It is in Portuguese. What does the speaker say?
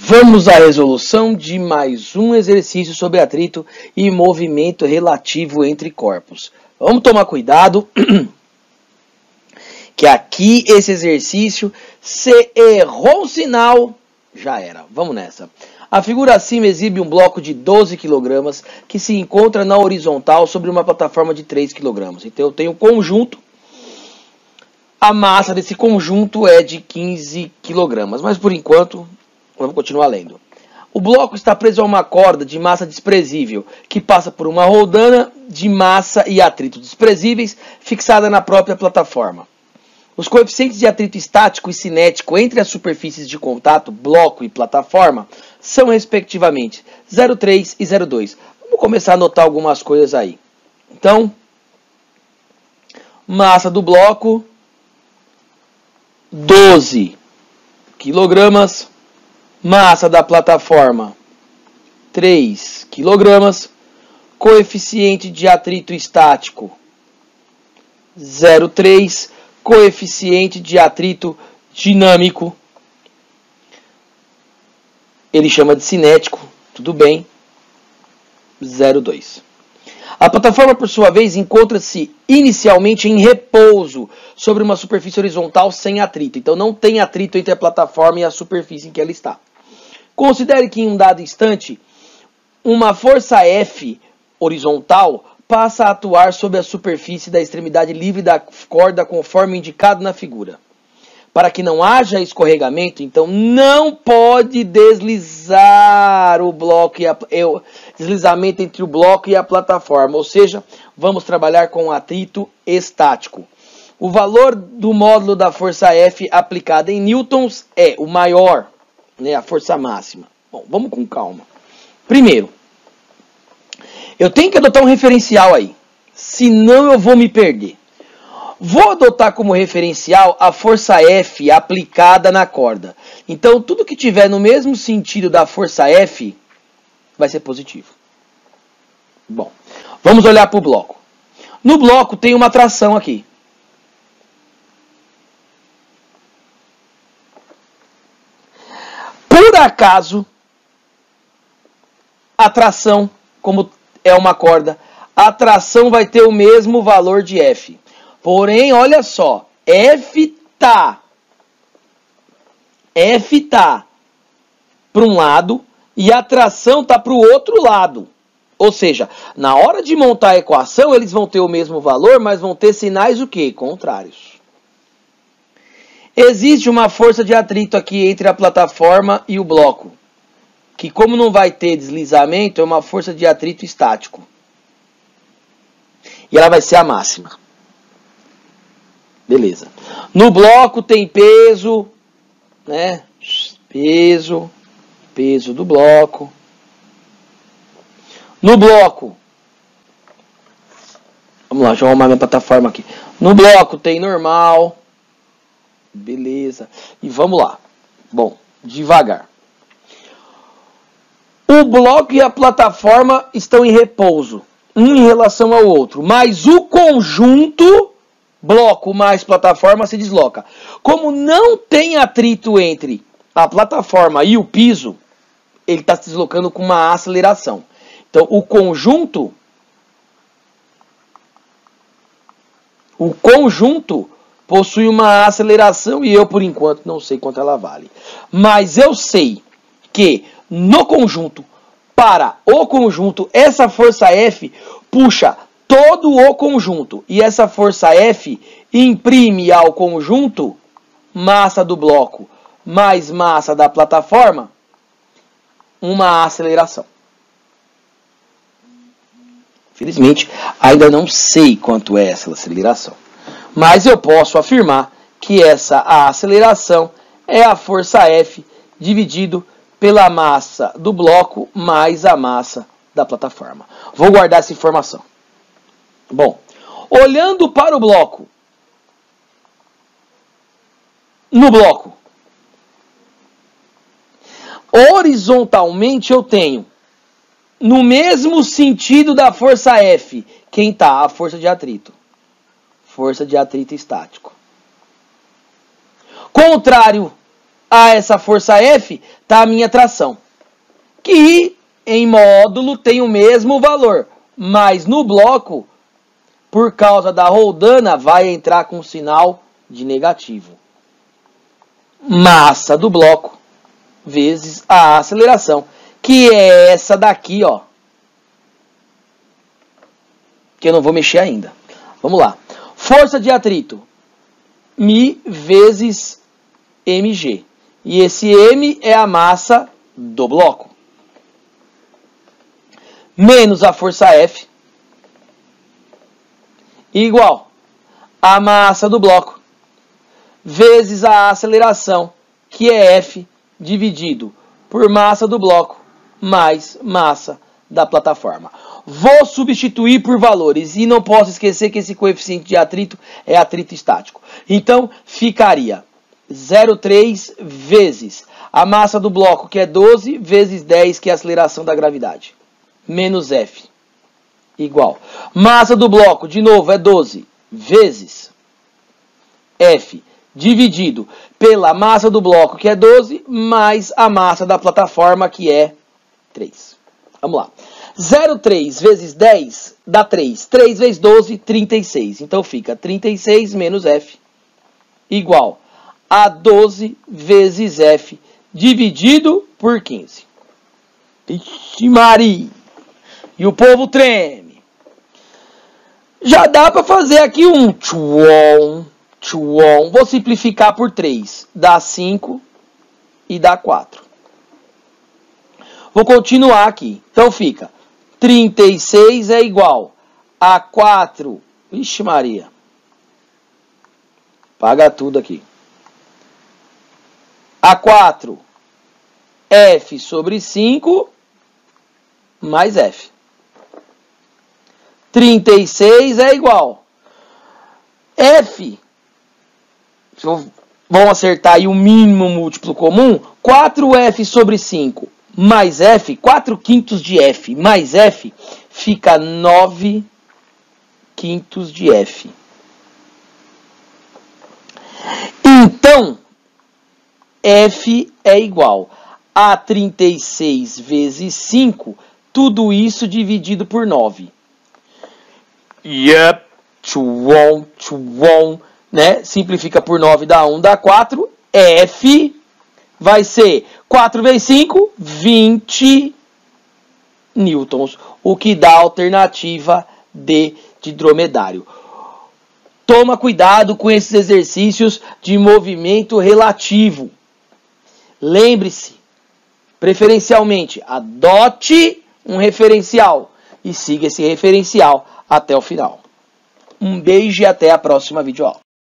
Vamos à resolução de mais um exercício sobre atrito e movimento relativo entre corpos. Vamos tomar cuidado, que aqui esse exercício, se errou o sinal, já era. Vamos nessa. A figura acima exibe um bloco de 12 kg que se encontra na horizontal sobre uma plataforma de 3 kg. Então eu tenho o conjunto. A massa desse conjunto é de 15 kg, mas por enquanto vamos continuar lendo. O bloco está preso a uma corda de massa desprezível, que passa por uma roldana de massa e atrito desprezíveis, fixada na própria plataforma. Os coeficientes de atrito estático e cinético entre as superfícies de contato, bloco e plataforma, são respectivamente 0,3 e 0,2. Vamos começar a anotar algumas coisas aí. Então, massa do bloco, 12 kg. Massa da plataforma, 3 kg. Coeficiente de atrito estático, 0,3. Coeficiente de atrito dinâmico, ele chama de cinético, tudo bem, 0,2. A plataforma, por sua vez, encontra-se inicialmente em repouso sobre uma superfície horizontal sem atrito. Então não tem atrito entre a plataforma e a superfície em que ela está. Considere que em um dado instante, uma força F horizontal passa a atuar sobre a superfície da extremidade livre da corda conforme indicado na figura. Para que não haja escorregamento, então não pode deslizar o bloco deslizamento entre o bloco e a plataforma, ou seja, vamos trabalhar com atrito estático. O valor do módulo da força F aplicada em newtons é o maior, né, a força máxima. Bom, vamos com calma. Primeiro, eu tenho que adotar um referencial aí, senão eu vou me perder. Vou adotar como referencial a força F aplicada na corda. Então, tudo que tiver no mesmo sentido da força F vai ser positivo. Bom, vamos olhar para o bloco. No bloco tem uma tração aqui. Por acaso, a tração, como é uma corda, a tração vai ter o mesmo valor de F. Porém, olha só, F tá para um lado e a tração tá para o outro lado. Ou seja, na hora de montar a equação, eles vão ter o mesmo valor, mas vão ter sinais o quê? Contrários. Existe uma força de atrito aqui entre a plataforma e o bloco, que como não vai ter deslizamento, é uma força de atrito estático. E ela vai ser a máxima. Beleza. No bloco tem peso, né? Peso do bloco. No bloco, vamos lá, deixa eu arrumar minha plataforma aqui. No bloco tem normal, beleza. E vamos lá. Bom, devagar. O bloco e a plataforma estão em repouso, um em relação ao outro, mas o conjunto bloco mais plataforma se desloca. Como não tem atrito entre a plataforma e o piso, ele está se deslocando com uma aceleração. Então, o conjunto possui uma aceleração e eu, por enquanto, não sei quanto ela vale. Mas eu sei que no conjunto, para o conjunto, essa força F puxa todo o conjunto. E essa força F imprime ao conjunto massa do bloco mais massa da plataforma, uma aceleração. Felizmente, ainda não sei quanto é essa aceleração. Mas eu posso afirmar que essa aceleração é a força F dividido pela massa do bloco mais a massa da plataforma. Vou guardar essa informação. Bom, olhando para o bloco, no bloco, horizontalmente eu tenho, no mesmo sentido da força F, quem está? A força de atrito. Força de atrito estático. Contrário a essa força F está a minha tração, que em módulo tem o mesmo valor, mas no bloco, por causa da roldana, vai entrar com sinal de negativo. Massa do bloco vezes a aceleração, que é essa daqui, ó, que eu não vou mexer ainda. Vamos lá. Força de atrito, μ vezes mg. E esse m é a massa do bloco. Menos a força F, igual a massa do bloco, vezes a aceleração, que é F, dividido por massa do bloco, mais massa da plataforma. Vou substituir por valores, e não posso esquecer que esse coeficiente de atrito é atrito estático. Então, ficaria 0,3 vezes a massa do bloco, que é 12, vezes 10, que é a aceleração da gravidade, menos F, igual. Massa do bloco, de novo, é 12, vezes F, dividido pela massa do bloco, que é 12, mais a massa da plataforma, que é 3. Vamos lá. 0,3 vezes 10 dá 3. 3 vezes 12, 36. Então fica 36 menos F igual a 12 vezes F dividido por 15. Ixi, Maria! E o povo treme. Já dá para fazer aqui um tchuon. Vou simplificar por 3. Dá 5 e dá 4. Vou continuar aqui. Então fica 36 é igual a 4. Ixi, Maria. Paga tudo aqui. A 4 F sobre 5 mais F. 36 é igual. F. Vamos acertar aí o mínimo múltiplo comum. 4F sobre 5 mais F, 4 quintos de F mais F, fica 9 quintos de F. Então, F é igual a 36 vezes 5, tudo isso dividido por 9. Yep, né? Simplifica por 9, dá 1, dá 4. F vai ser 4 vezes 5, 20 newtons, o que dá a alternativa D de dromedário. Toma cuidado com esses exercícios de movimento relativo. Lembre-se, preferencialmente, adote um referencial e siga esse referencial até o final. Um beijo e até a próxima videoaula.